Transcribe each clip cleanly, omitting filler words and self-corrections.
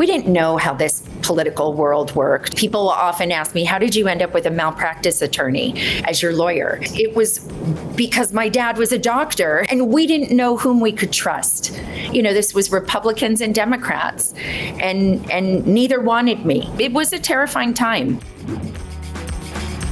We didn't know how this political world worked. People often ask me, how did you end up with a malpractice attorney as your lawyer? It was because my dad was a doctor and we didn't know whom we could trust. This was Republicans and Democrats, and neither wanted me. It was a terrifying time.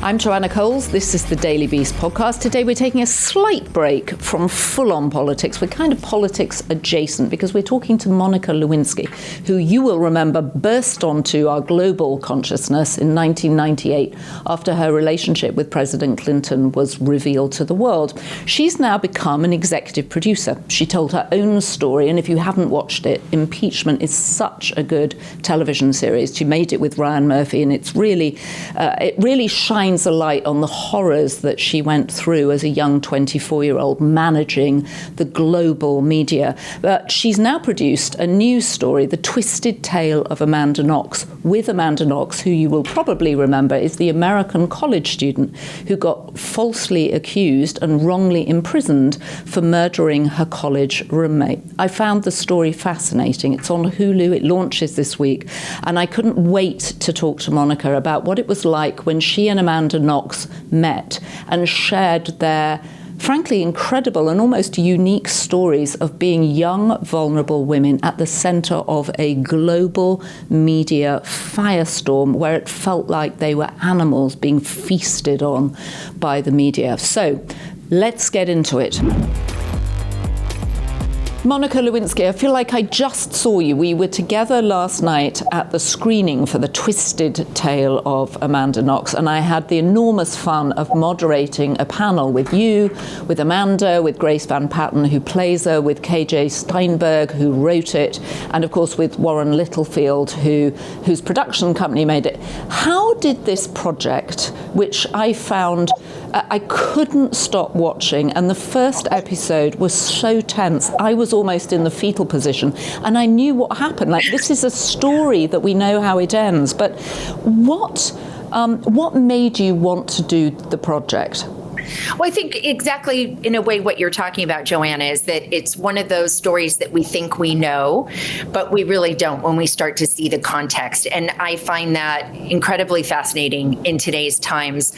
I'm Joanna Coles. This is the Daily Beast podcast. Today we're taking a slight break from full-on politics. We're kind of politics adjacent because we're talking to Monica Lewinsky, who you will remember burst onto our global consciousness in 1998 after her relationship with President Clinton was revealed to the world. She's now become an executive producer. She told her own story, and if you haven't watched it, Impeachment is such a good television series. She made it with Ryan Murphy, and it really shines a light on the horrors that she went through as a young 24-year-old managing the global media. But she's now produced a new story, The Twisted Tale of Amanda Knox, with Amanda Knox, who you will probably remember is the American college student who got falsely accused and wrongly imprisoned for murdering her college roommate. I found the story fascinating. It's on Hulu. It launches this week. And I couldn't wait to talk to Monica about what it was like when she and Amanda Knox met and shared their frankly incredible and almost unique stories of being young, vulnerable women at the center of a global media firestorm where it felt like they were animals being feasted on by the media. So let's get into it. Monica Lewinsky, I feel like I just saw you. We were together last night at the screening for The Twisted Tale of Amanda Knox, and I had the enormous fun of moderating a panel with you, with Amanda, with Grace Van Patten, who plays her, with KJ Steinberg, who wrote it, and of course with Warren Littlefield, whose production company made it. How did this project, which I found I couldn't stop watching, and the first episode was so tense, I was almost in the fetal position, and I knew what happened. Like, this is a story that we know how it ends, but what made you want to do the project? Well, I think exactly in a way what you're talking about, Joanna, is that it's one of those stories that we think we know, but we really don't when we start to see the context. And I find that incredibly fascinating in today's times.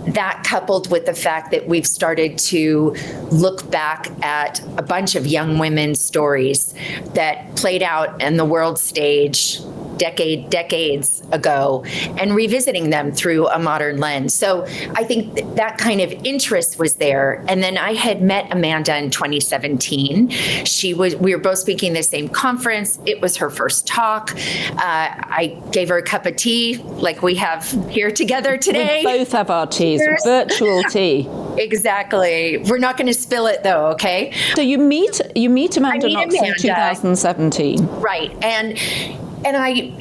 That coupled with the fact that we've started to look back at a bunch of young women's stories that played out in the world stage decades ago and revisiting them through a modern lens. So I think that kind of interest was there. And then I had met Amanda in 2017. We were both speaking the same conference. It was her first talk. I gave her a cup of tea like we have here together today. We both have our teas, virtual tea. Exactly. We're not going to spill it though, okay? So you meet Amanda Knox in 2017. Right. And I,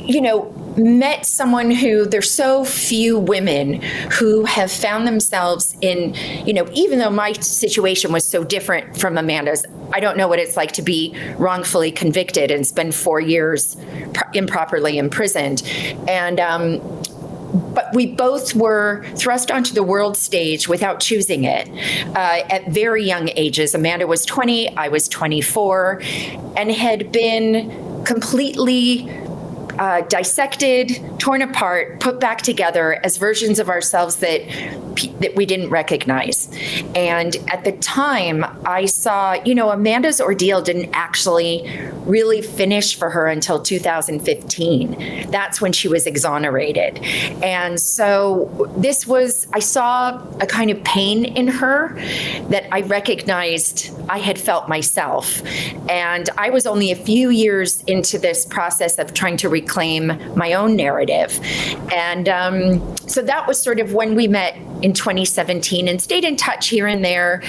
met someone who, there's so few women who have found themselves in, even though my situation was so different from Amanda's, I don't know what it's like to be wrongfully convicted and spend 4 years improperly imprisoned. And, but we both were thrust onto the world stage without choosing it at very young ages. Amanda was 20, I was 24, and had been completely dissected, torn apart, put back together as versions of ourselves that we didn't recognize. And at the time, I saw, Amanda's ordeal didn't actually really finish for her until 2015. That's when she was exonerated. And so I saw a kind of pain in her that I recognized I had felt myself. And I was only a few years into this process of trying to reclaim my own narrative. And so that was sort of when we met in 2017 and stayed in touch here and there.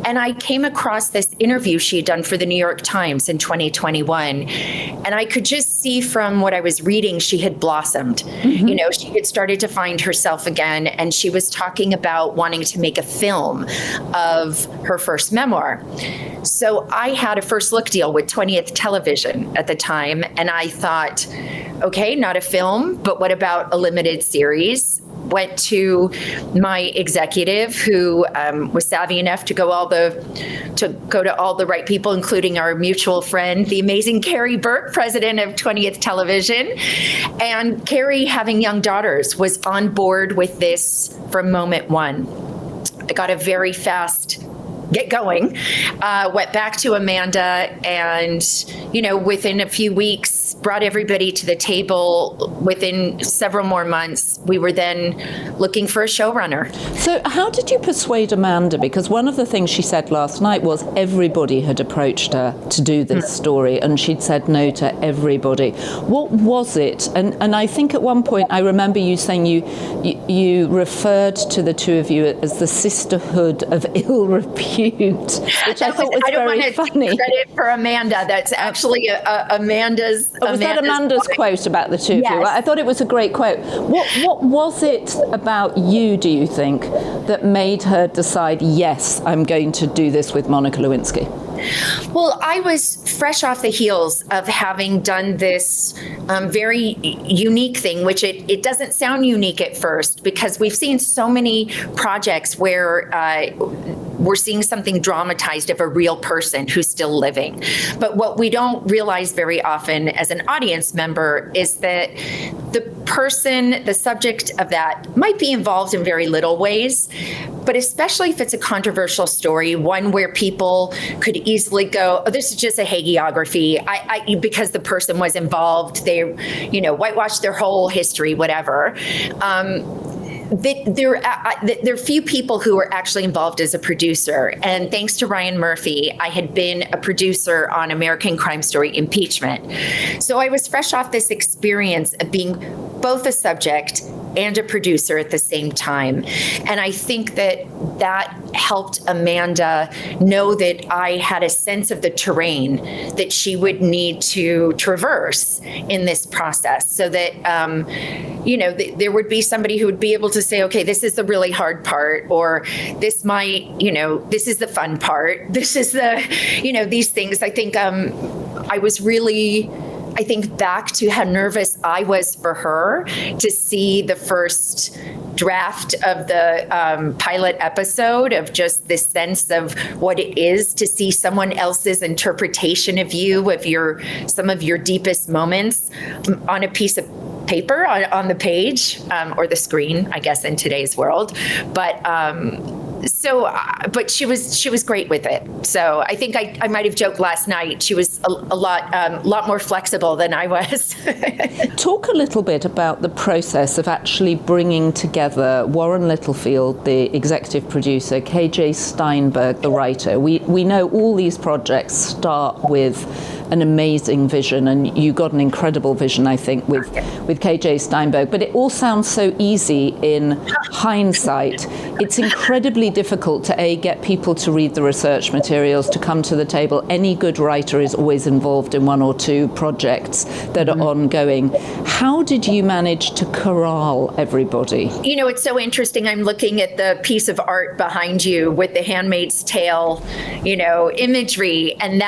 And I came across this interview she had done for the New York Times in 2021. And I could just see from what I was reading, she had blossomed. Mm-hmm. She had started to find herself again. And she was talking about wanting to make a film of her first memoir. So I had a first look deal with 20th Television at the time. And I thought, okay, not a film, but what about a limited series? went to my executive, who was savvy enough to go to all the right people, including our mutual friend, the amazing Carrie Burke, president of 20th Television. And Carrie, having young daughters, was on board with this from moment one. I got a very fast get going, went back to Amanda, and, within a few weeks, brought everybody to the table. Within several more months, we were then looking for a showrunner. So how did you persuade Amanda? Because one of the things she said last night was everybody had approached her to do this story, and she'd said no to everybody. What was it? And I think at one point, I remember you saying you referred to the two of you as the sisterhood of ill repute, which I thought was very funny. Take credit for Amanda. That's actually Amanda's. Was that Amanda's quote about the two of you? I thought it was a great quote. What was it about you, do you think, that made her decide, yes, I'm going to do this with Monica Lewinsky? Well, I was fresh off the heels of having done this very unique thing, which it doesn't sound unique at first, because we've seen so many projects where we're seeing something dramatized of a real person who's still living. But what we don't realize very often as an audience member is that the person, the subject of that, might be involved in very little ways, but especially if it's a controversial story, one where people could easily go, oh, this is just a hagiography, because the person was involved, they, whitewashed their whole history, whatever. There are few people who were actually involved as a producer. And thanks to Ryan Murphy, I had been a producer on American Crime Story Impeachment. So I was fresh off this experience of being both a subject and a producer at the same time. And I think that helped Amanda know that I had a sense of the terrain that she would need to traverse in this process, so that, there would be somebody who would be able to say, okay, this is the really hard part, or this might, this is the fun part. This is the, these things. I think I was really, back to how nervous I was for her to see the first draft of the pilot episode, of just this sense of what it is to see someone else's interpretation of you, of some of your deepest moments on a piece of paper, on the page, or the screen, I guess, in today's world. But but she was great with it. So I think I might have joked last night, she was a lot more flexible than I was. Talk a little bit about the process of actually bringing together Warren Littlefield, the executive producer, KJ Steinberg, the writer. We know all these projects start with an amazing vision, and you got an incredible vision, I think, with KJ Steinberg. But it all sounds so easy in hindsight. It's incredibly difficult to get people to read the research materials, to come to the table. Any good writer is always involved in one or two projects that are ongoing. How did you manage to corral everybody? It's so interesting. I'm looking at the piece of art behind you with the Handmaid's Tale, imagery, and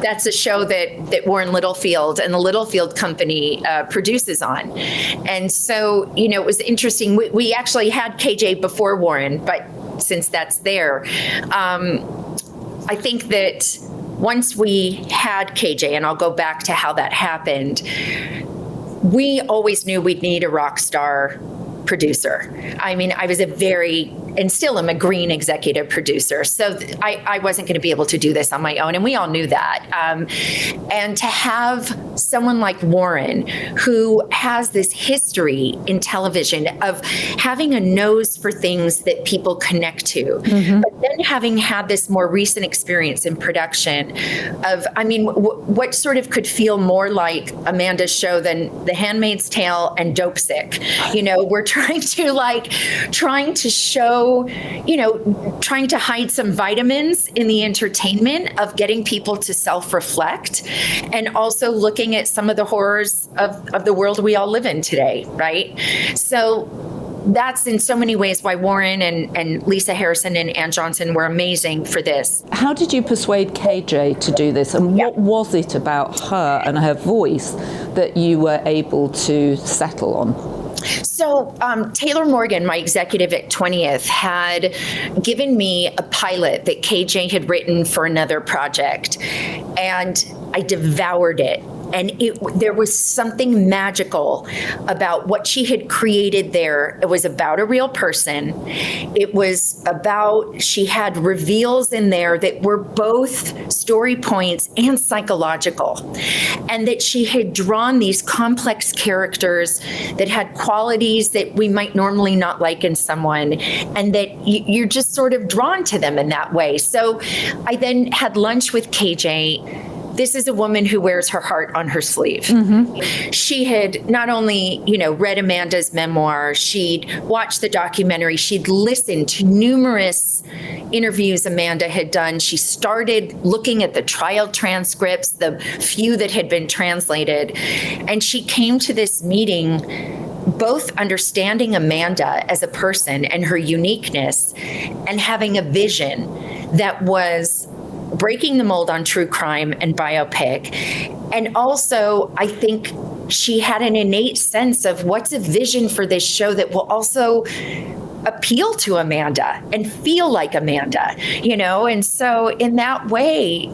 that's a show that Warren Littlefield and the Littlefield Company produces on. And so, it was interesting. We actually had KJ before Warren, but since that's there, I think that once we had KJ, and I'll go back to how that happened, we always knew we'd need a rock star producer. I mean, I was and still am a green executive producer. So I wasn't going to be able to do this on my own. And we all knew that. And to have someone like Warren, who has this history in television of having a nose for things that people connect to, but then having had this more recent experience in production of, what sort of could feel more like Amanda's show than The Handmaid's Tale and Dope Sick. We're trying to show, trying to hide some vitamins in the entertainment of getting people to self-reflect, and also looking at some of the horrors of the world we all live in today, right? So that's in so many ways why Warren and Lisa Harrison and Ann Johnson were amazing for this. How did you persuade KJ to do this? And what was it about her and her voice that you were able to settle on? So Taylor Morgan, my executive at 20th, had given me a pilot that KJ had written for another project, and I devoured it. And there was something magical about what she had created there. It was about a real person. It was about, she had reveals in there that were both story points and psychological. And that she had drawn these complex characters that had qualities that we might normally not like in someone. And that you're just sort of drawn to them in that way. So I then had lunch with KJ. This is a woman who wears her heart on her sleeve. Mm-hmm. She had not only, read Amanda's memoir, she'd watched the documentary, she'd listened to numerous interviews Amanda had done. She started looking at the trial transcripts, the few that had been translated, and she came to this meeting both understanding Amanda as a person and her uniqueness and having a vision that was breaking the mold on true crime and biopic. And also, I think she had an innate sense of what's a vision for this show that will also appeal to Amanda and feel like Amanda, And so in that way,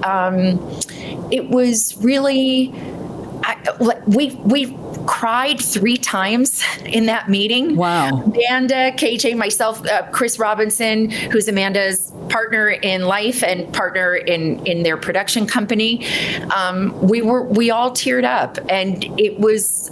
it was really, we cried 3 times in that meeting. Wow. Amanda, KJ, myself, Chris Robinson, who's Amanda's partner in life and partner in their production company. We all teared up, and it was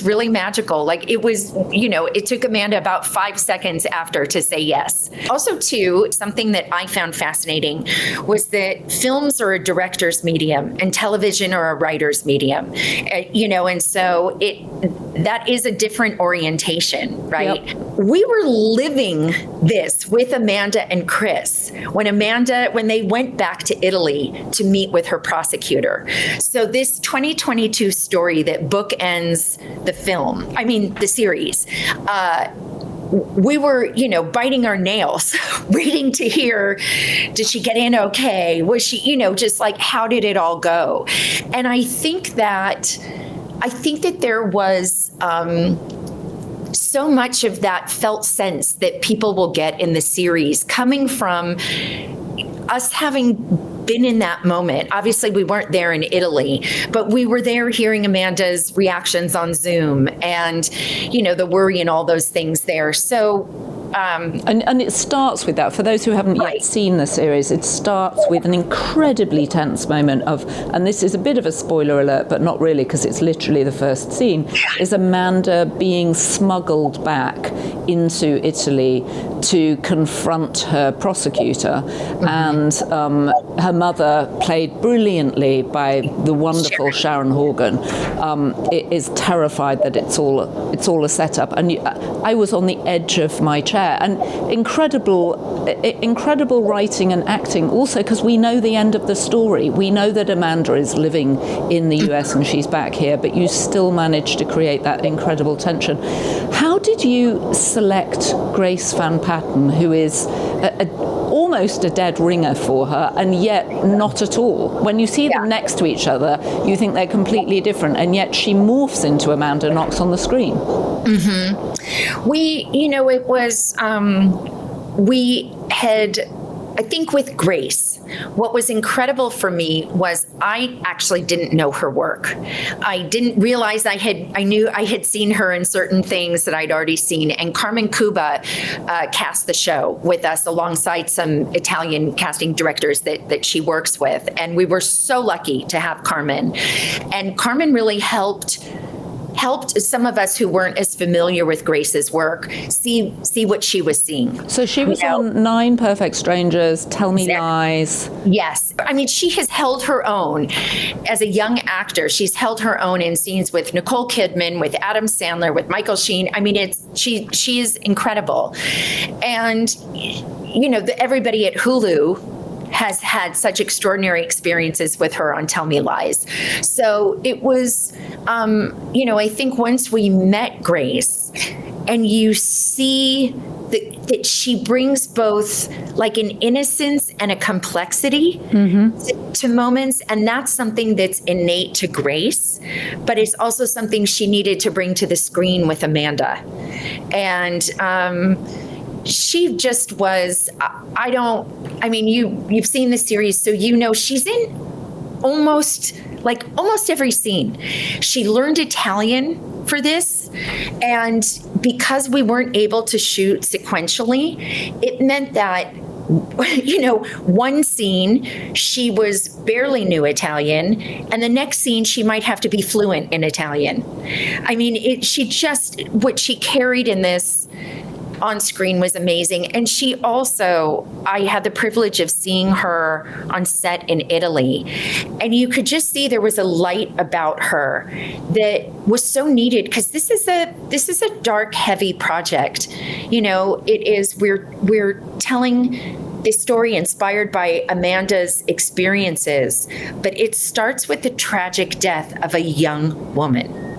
really magical. Like it was, it took Amanda about 5 seconds after to say yes. Also, too, something that I found fascinating was that films are a director's medium and television are a writer's medium, and so that is a different orientation, right? Yep. We were living this with Amanda and Chris when they went back to Italy to meet with her prosecutor. So this 2022 story that bookends the series, we were, biting our nails, waiting to hear, did she get in okay? Was she, just like, how did it all go? And I think that there was so much of that felt sense that people will get in the series coming from us having been in that moment. Obviously, we weren't there in Italy, but we were there hearing Amanda's reactions on Zoom and, the worry and all those things there. So, and it starts with that. For those who haven't yet seen the series, it starts with an incredibly tense moment of, and this is a bit of a spoiler alert, but not really because it's literally the first scene, is Amanda being smuggled back into Italy to confront her prosecutor. Mm-hmm. And her mother, played brilliantly by the wonderful Sharon Horgan, is terrified that it's all a setup. And I was on the edge of my chair. And incredible writing and acting also, because we know the end of the story. We know that Amanda is living in the US and she's back here, but you still managed to create that incredible tension. How did you select Grace Van Patten, who is almost a dead ringer for her, and yet not at all? When you see them next to each other, you think they're completely different, and yet she morphs into Amanda Knox on the screen. Mm-hmm. It was, we had, I think with Grace, what was incredible for me was I actually didn't know her work. I didn't realize I knew I had seen her in certain things that I'd already seen. And Carmen Cuba cast the show with us alongside some Italian casting directors that she works with. And we were so lucky to have Carmen. And Carmen really helped some of us who weren't as familiar with Grace's work see what she was seeing. So she was on 9 Perfect Strangers, Tell Me Lies. Yes. I mean, she has held her own as a young actor. She's held her own in scenes with Nicole Kidman, with Adam Sandler, with Michael Sheen. I mean, she is incredible. And, everybody at Hulu has had such extraordinary experiences with her on Tell Me Lies. So it was, I think once we met Grace and you see that she brings both like an innocence and a complexity to moments. And that's something that's innate to Grace, but it's also something she needed to bring to the screen with Amanda. And she just was, you've seen the series, so you know she's in almost every scene. She learned Italian for this, and because we weren't able to shoot sequentially, it meant that one scene she was barely knew Italian, and the next scene she might have to be fluent in Italian. I mean, what she carried in this on screen was amazing. And she also, I had the privilege of seeing her on set in Italy, and you could just see there was a light about her that was so needed, because this is a dark, heavy project. We're telling this story inspired by Amanda's experiences, but it starts with the tragic death of a young woman.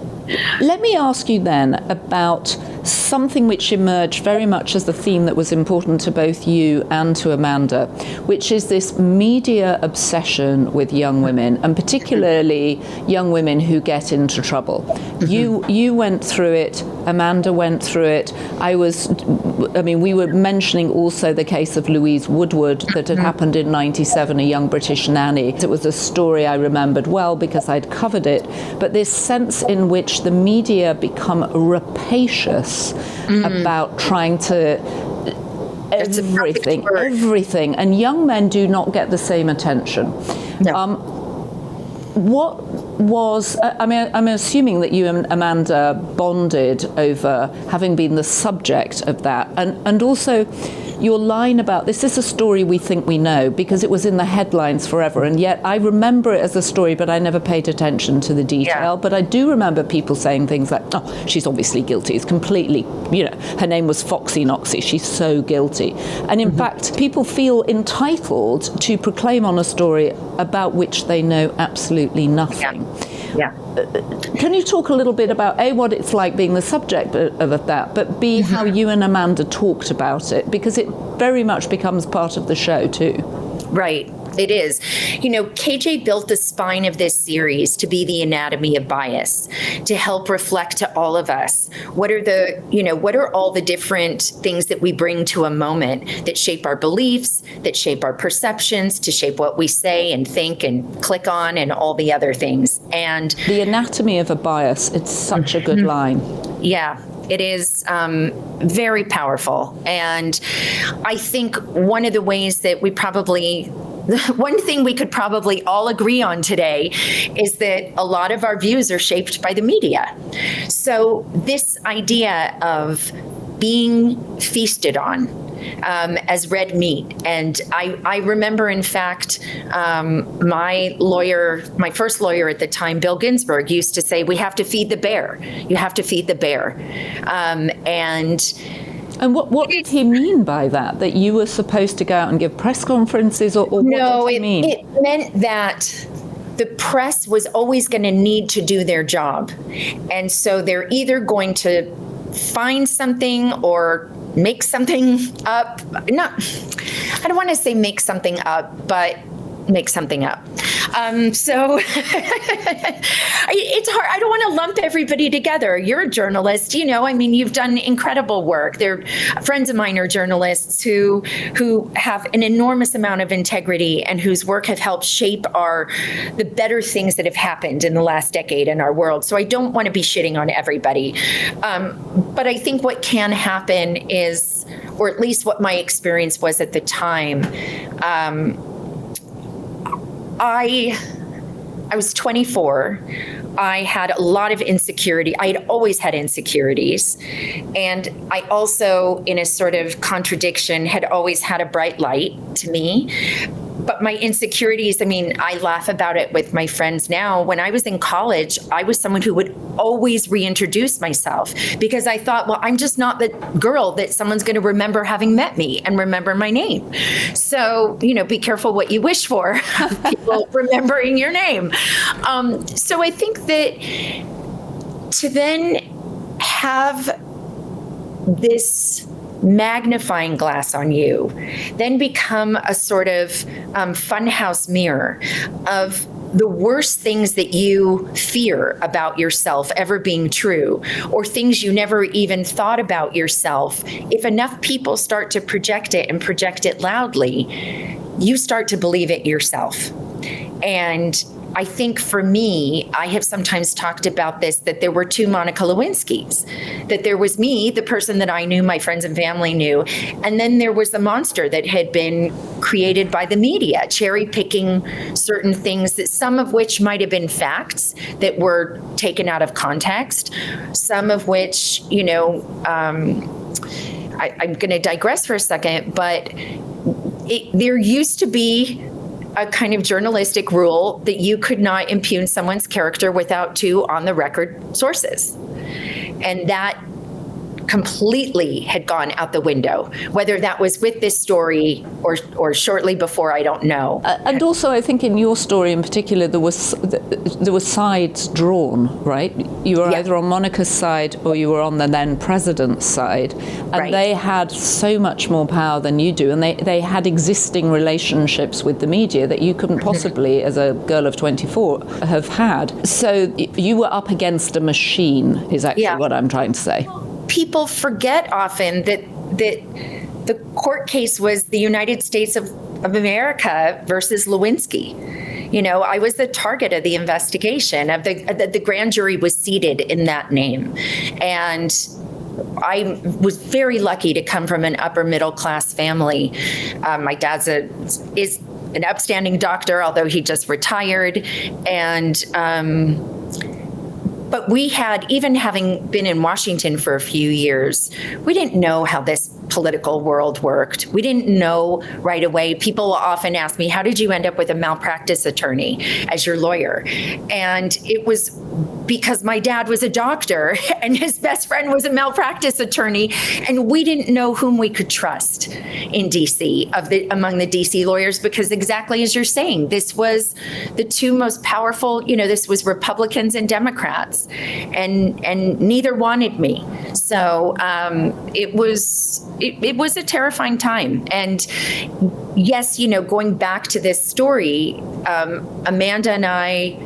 Let me ask you then about something which emerged very much as the theme that was important to both you and to Amanda, which is this media obsession with young women, and particularly young women who get into trouble. You went through it, Amanda went through it. We were mentioning also the case of Louise Woodward that had happened in 97, a young British nanny. It was a story I remembered well because I'd covered it, but this sense in which the media become rapacious about trying to everything, and young men do not get the same attention. No. What was, I'm assuming that you and Amanda bonded over having been the subject of that, and also your line about this is a story we think we know because it was in the headlines forever, and yet I remember it as a story, but I never paid attention to the detail. Yeah. But I do remember people saying things like, "Oh, she's obviously guilty. It's completely, her name was Foxy Knoxy. She's so guilty." And in fact, people feel entitled to proclaim on a story about which they know absolutely nothing. Yeah. Can you talk a little bit about A, what it's like being the subject of that, but B, how you and Amanda talked about it, because it very much becomes part of the show too. Right. It is. KJ built the spine of this series to be the anatomy of bias, to help reflect to all of us what are all the different things that we bring to a moment that shape our beliefs, that shape our perceptions, to shape what we say and think and click on and all the other things. And the anatomy of a bias, it's such a good line. Yeah. It is very powerful. And I think one of the ways that one thing we could probably all agree on today is that a lot of our views are shaped by the media. So this idea of being feasted on as red meat. And I remember, in fact, my first lawyer at the time, Bill Ginsburg, used to say, "We have to feed the bear. You have to feed the bear." And what did he mean by that? That you were supposed to go out and give press conferences, or what did he mean? It meant that the press was always going to need to do their job. And so they're either going to find something or make something up. I don't want to say make something up, but make something up. So it's hard. I don't want to lump everybody together. You're a journalist, you've done incredible work. Friends of mine are journalists who have an enormous amount of integrity and whose work have helped shape the better things that have happened in the last decade in our world. So I don't want to be shitting on everybody. But I think what can happen is, or at least what my experience was at the time, I was 24. I had a lot of insecurity. I had always had insecurities. And I also, in a sort of contradiction, had always had a bright light to me. But my insecurities, I laugh about it with my friends now. When I was in college, I was someone who would always reintroduce myself because I thought, well, I'm just not the girl that someone's going to remember having met me and remember my name. So, be careful what you wish for, people remembering your name. So I think that to then have this magnifying glass on you, then become a sort of funhouse mirror of the worst things that you fear about yourself ever being true, or things you never even thought about yourself. If enough people start to project it and project it loudly, you start to believe it yourself. And I think for me, I have sometimes talked about this, that there were two Monica Lewinskys, that there was me, the person that I knew, my friends and family knew, and then there was the monster that had been created by the media, cherry picking certain things, that some of which might have been facts that were taken out of context, some of which, I'm going to digress for a second, but there used to be a kind of journalistic rule that you could not impugn someone's character without two on-the-record sources. And that completely had gone out the window, whether that was with this story or shortly before, I don't know. And also, I think in your story in particular, there were sides drawn, right? You were either on Monica's side or you were on the then president's side, and they had so much more power than you do, and they had existing relationships with the media that you couldn't possibly, as a girl of 24, have had. So you were up against a machine, is actually what I'm trying to say. People forget often that the court case was the United States of America versus Lewinsky. I was the target of the investigation. The grand jury was seated in that name. And I was very lucky to come from an upper middle class family. My dad's is an upstanding doctor, although he just retired. And but we had, even having been in Washington for a few years, we didn't know how this political world worked. We didn't know right away. People often ask me, how did you end up with a malpractice attorney as your lawyer? And it was because my dad was a doctor and his best friend was a malpractice attorney, and we didn't know whom we could trust in DC among the DC lawyers, because exactly as you're saying, this was the two most powerful, this was Republicans and Democrats, and neither wanted me. So it was a terrifying time. And yes, going back to this story, Amanda and I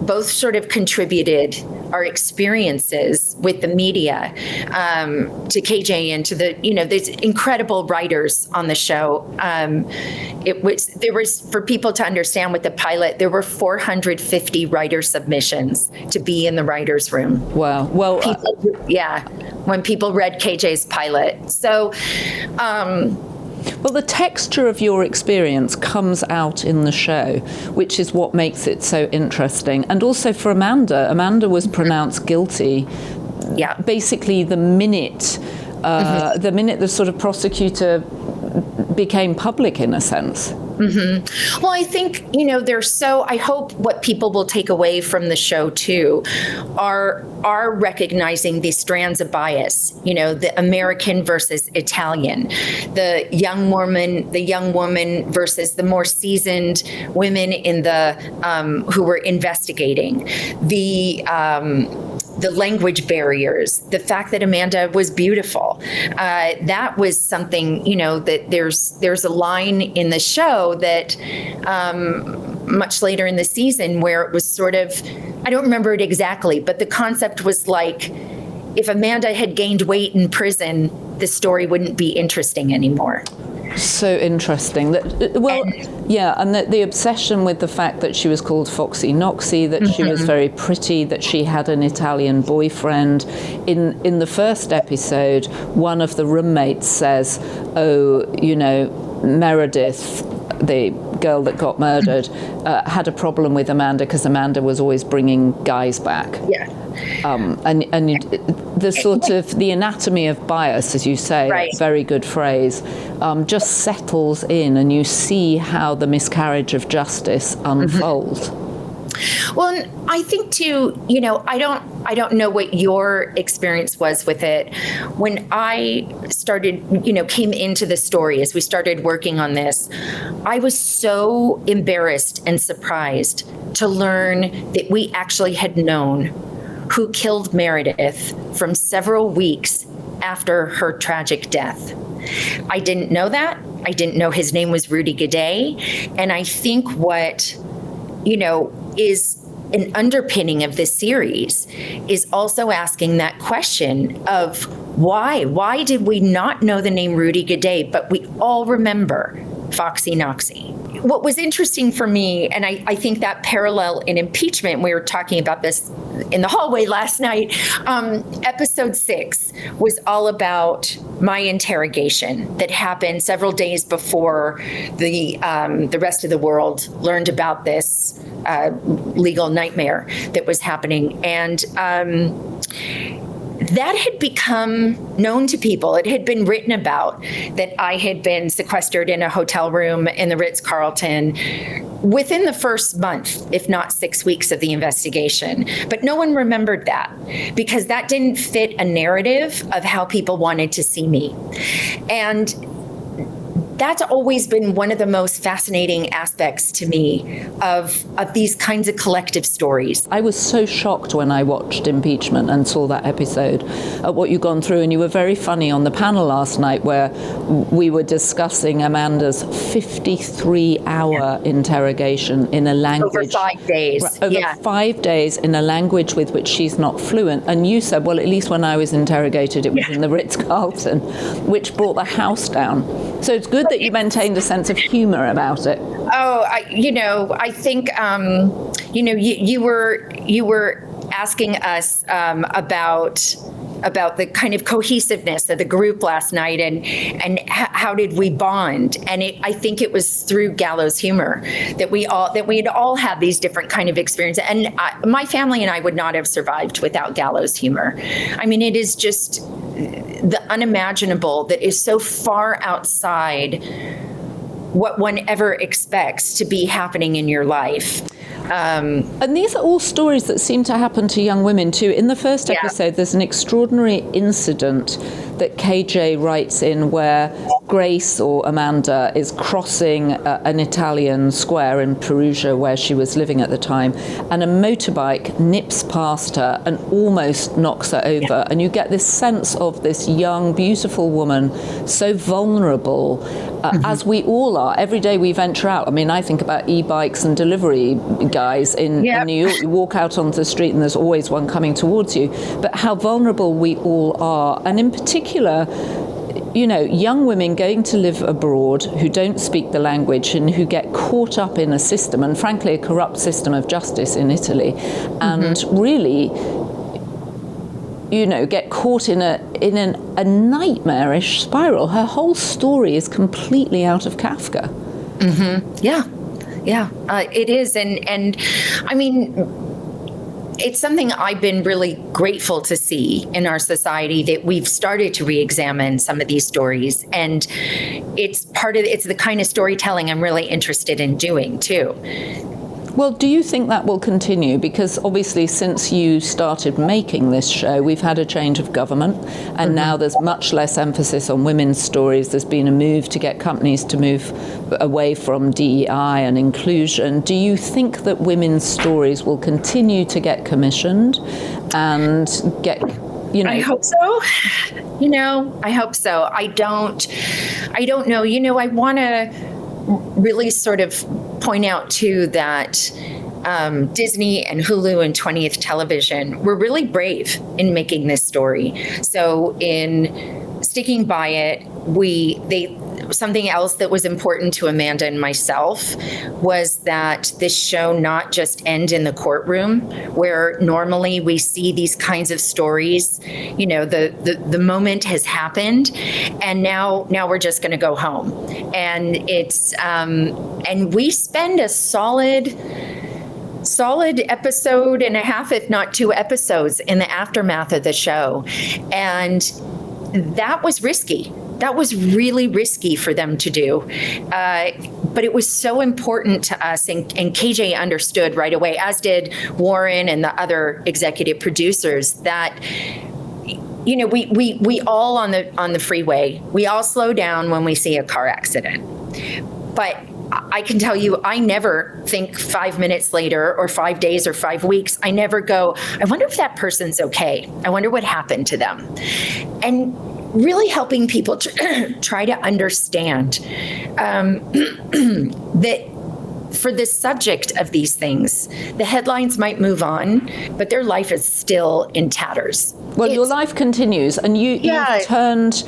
both sort of contributed our experiences with the media to KJ and to there's incredible writers on the show. There was, for people to understand with the pilot, there were 450 writer submissions to be in the writer's room. Wow. Well, when people read KJ's pilot. So, well, the texture of your experience comes out in the show, which is what makes it so interesting. And also for Amanda was pronounced guilty. Yeah. Basically, the minute the sort of prosecutor became public, in a sense. Mm-hmm. Well, I think, I hope what people will take away from the show too are recognizing these strands of bias, the American versus Italian, the young woman versus the more seasoned women in who were investigating, the language barriers, the fact that Amanda was beautiful. That was something, that there's a line in the show that much later in the season where it was sort of, I don't remember it exactly, but the concept was like, if Amanda had gained weight in prison, the story wouldn't be interesting anymore. So interesting. And the obsession with the fact that she was called Foxy Knoxy, that she was very pretty, that she had an Italian boyfriend. In the first episode, one of the roommates says, Meredith, the girl that got murdered, had a problem with Amanda because Amanda was always bringing guys back. Yeah. And the sort of the anatomy of bias, as you say, very good phrase, just settles in, and you see how the miscarriage of justice unfolds. Well, I think too, I don't know what your experience was with it. When I started, came into the story, as we started working on this, I was so embarrassed and surprised to learn that we actually had known who killed Meredith from several weeks after her tragic death. I didn't know that. I didn't know his name was Rudy Gaudet. And I think what, is an underpinning of this series is also asking that question of why? Why did we not know the name Rudy Gaudet, but we all remember Foxy Knoxy? What was interesting for me, and I think that parallel in impeachment, we were talking about this in the hallway last night, episode 6 was all about my interrogation that happened several days before the rest of the world learned about this legal nightmare that was happening. And that had become known to people. It had been written about that I had been sequestered in a hotel room in the Ritz-Carlton within the first month, if not 6 weeks of the investigation. But no one remembered that because that didn't fit a narrative of how people wanted to see me. And that's always been one of the most fascinating aspects to me of these kinds of collective stories. I was so shocked when I watched Impeachment and saw that episode at what you've gone through. And you were very funny on the panel last night where we were discussing Amanda's 53-hour interrogation in a language. Over 5 days. Over 5 days in a language with which she's not fluent. And you said, well, at least when I was interrogated, it was in the Ritz-Carlton, which brought the house down. So it's good that you maintained a sense of humor about it. Oh, I think, you were asking us about the kind of cohesiveness of the group last night and how did we bond? And I think it was through gallows humor that we had all had these different kind of experiences. And my family and I would not have survived without gallows humor. I mean, it is just the unimaginable that is so far outside what one ever expects to be happening in your life. And these are all stories that seem to happen to young women too. In the first episode, there's an extraordinary incident that KJ writes in where Grace or Amanda is crossing an Italian square in Perugia where she was living at the time, and a motorbike nips past her and almost knocks her over. Yeah. And you get this sense of this young, beautiful woman, so vulnerable, as we all are. Every day we venture out. I mean, I think about e-bikes and delivery guys in New York. You walk out onto the street and there's always one coming towards you. But how vulnerable we all are. And in particular, young women going to live abroad who don't speak the language and who get caught up in a system, and frankly, a corrupt system of justice in Italy, and really, get caught in a nightmarish spiral. Her whole story is completely out of Kafka. It is. And I mean, it's something I've been really grateful to see in our society, that we've started to re-examine some of these stories. And it's the kind of storytelling I'm really interested in doing too. Well, do you think that will continue? Because obviously since you started making this show, we've had a change of government, and now there's much less emphasis on women's stories. There's been a move to get companies to move away from DEI and inclusion. Do you think that women's stories will continue to get commissioned and get... I hope so. I hope so. I don't know. I want to really sort of point out too that Disney and Hulu and 20th Television were really brave in making this story. So in sticking by it, something else that was important to Amanda and myself was that this show not just end in the courtroom, where normally we see these kinds of stories. The moment has happened, and now we're just going to go home. And it's and we spend a solid episode and a half, if not 2 episodes, in the aftermath of the show, and that was risky. That was really risky for them to do. But it was so important to us, and KJ understood right away, as did Warren and the other executive producers, that we all on the freeway, we all slow down when we see a car accident. But I can tell you, I never think 5 minutes later or 5 days or 5 weeks, I never go, I wonder if that person's okay. I wonder what happened to them. And really helping people try to understand that for the subject of these things, the headlines might move on, but their life is still in tatters. Well, your life continues, and you've turned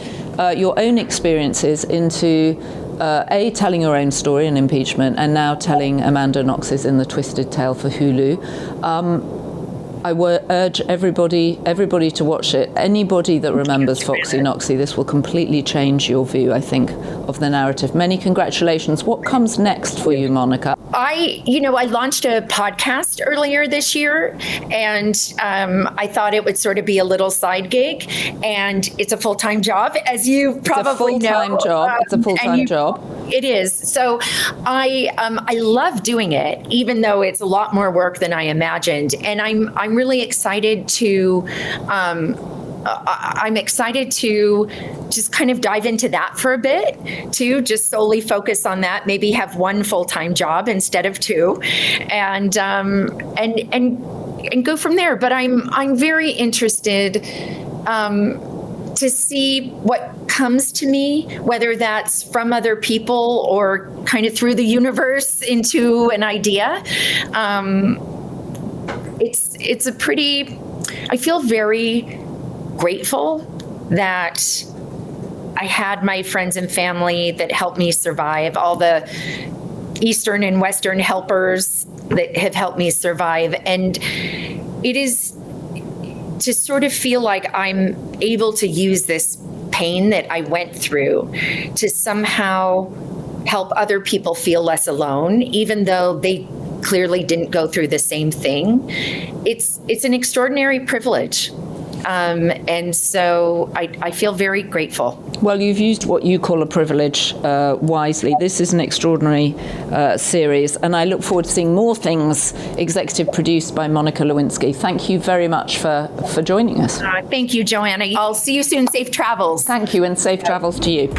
your own experiences into telling your own story in impeachment, and now telling Amanda Knox's In the Twisted Tale for Hulu. I urge everybody to watch it. Anybody that remembers Foxy Knoxy, this will completely change your view, I think, of the narrative. Many congratulations. What comes next for you, Monica? I launched a podcast earlier this year, and I thought it would sort of be a little side gig, and it's a full-time job, as you probably know. It's a full-time job. It is. So I love doing it, even though it's a lot more work than I imagined, and I'm really excited to. I'm excited to just kind of dive into that for a bit, to just solely focus on that. Maybe have one full-time job instead of two, and go from there. But I'm very interested to see what comes to me, whether that's from other people or kind of through the universe into an idea. It's a pretty. I feel very grateful that I had my friends and family that helped me survive, all the Eastern and Western helpers that have helped me survive. And it is to sort of feel like I'm able to use this pain that I went through to somehow help other people feel less alone, even though they clearly didn't go through the same thing. It's an extraordinary privilege. And so I feel very grateful. Well, you've used what you call a privilege wisely. This is an extraordinary series, and I look forward to seeing more things executive produced by Monica Lewinsky. Thank you very much for joining us. Thank you, Joanna. I'll see you soon. Safe travels. Thank you, and safe travels to you.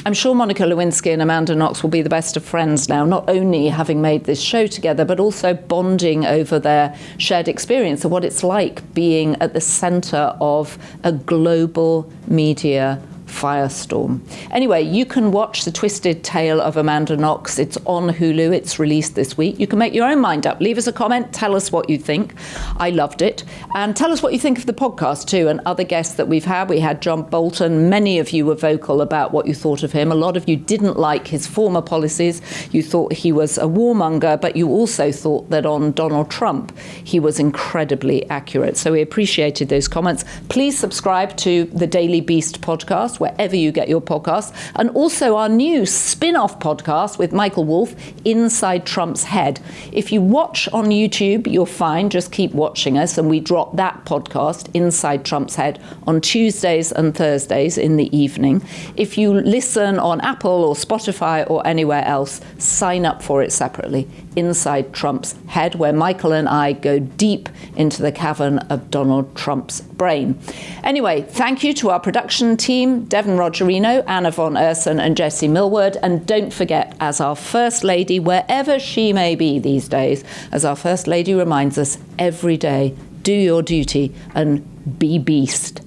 I'm sure Monica Lewinsky and Amanda Knox will be the best of friends now, not only having made this show together, but also bonding over their shared experience of what it's like being at the centre of a global media firestorm. Anyway, you can watch The Twisted Tale of Amanda Knox. It's on Hulu. It's released this week. You can make your own mind up. Leave us a comment. Tell us what you think. I loved it. And tell us what you think of the podcast too, and other guests that we've had. We had John Bolton. Many of you were vocal about what you thought of him. A lot of you didn't like his former policies. You thought he was a warmonger, but you also thought that on Donald Trump, he was incredibly accurate. So we appreciated those comments. Please subscribe to the Daily Beast podcast, wherever you get your podcasts, and also our new spin-off podcast with Michael Wolff, Inside Trump's Head. If you watch on YouTube, you're fine, just keep watching us, and we drop that podcast, Inside Trump's Head, on Tuesdays and Thursdays in the evening. If you listen on Apple or Spotify or anywhere else, sign up for it separately, Inside Trump's Head, where Michael and I go deep into the cavern of Donald Trump's brain. Anyway, thank you to our production team, Devon Rogerino, Anna von Urson and Jessie Millward. And don't forget, as our First Lady, wherever she may be these days, as our First Lady reminds us every day, do your duty and be beast.